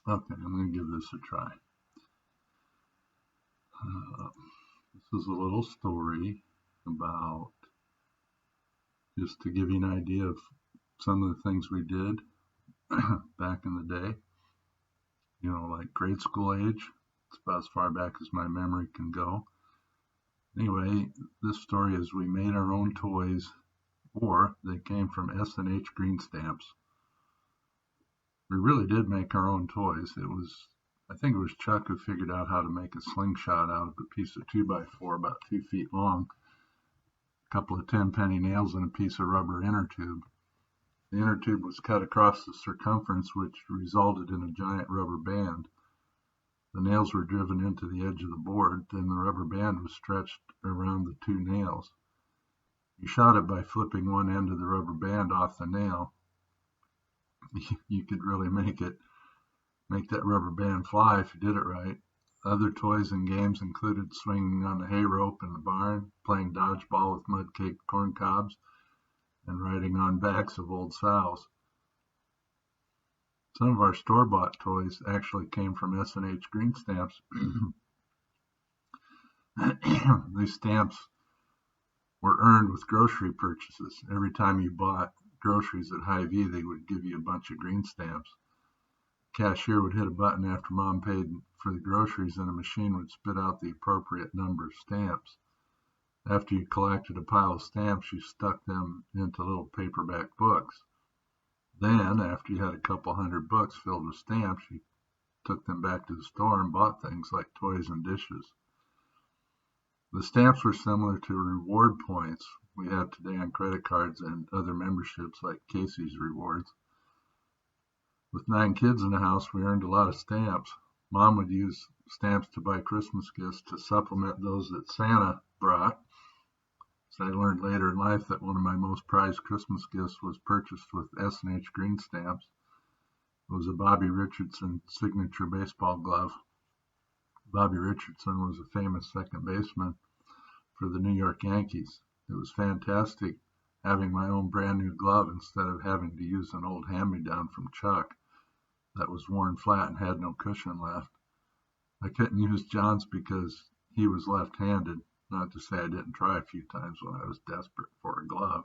Okay, I'm going to give this a try. This is a little story about, just to give you an idea of some of the things we did back in the day, like grade school age. It's about as far back as my memory can go. Anyway, this story is we made our own toys, or they came from S&H green stamps. We really did make our own toys. I think it was Chuck who figured out how to make a slingshot out of a piece of 2x4 about 2 feet long, a couple of 10-penny nails, and a piece of rubber inner tube. The inner tube was cut across the circumference, which resulted in a giant rubber band. The nails were driven into the edge of the board, then the rubber band was stretched around the two nails. You shot it by flipping one end of the rubber band off the nail. You could really make that rubber band fly if you did it right. Other toys and games included swinging on the hay rope in the barn, playing dodgeball with mud-caked corn cobs, and riding on backs of old sows. Some of our store-bought toys actually came from S&H green stamps. These stamps were earned with grocery purchases. Every time you bought groceries at Hy-Vee, they would give you a bunch of green stamps. The cashier would hit a button after Mom paid for the groceries, and a machine would spit out the appropriate number of stamps. After you collected a pile of stamps, you stuck them into little paperback books. Then, after you had a couple hundred books filled with stamps, you took them back to the store and bought things like toys and dishes. The stamps were similar to reward points we have today on credit cards and other memberships like Casey's Rewards. With 9 kids in the house, we earned a lot of stamps. Mom would use stamps to buy Christmas gifts to supplement those that Santa brought. So I learned later in life that one of my most prized Christmas gifts was purchased with S&H green stamps. It was a Bobby Richardson signature baseball glove. Bobby Richardson was a famous second baseman for the New York Yankees. It was fantastic having my own brand new glove instead of having to use an old hand-me-down from Chuck that was worn flat and had no cushion left. I couldn't use John's because he was left-handed, not to say I didn't try a few times when I was desperate for a glove.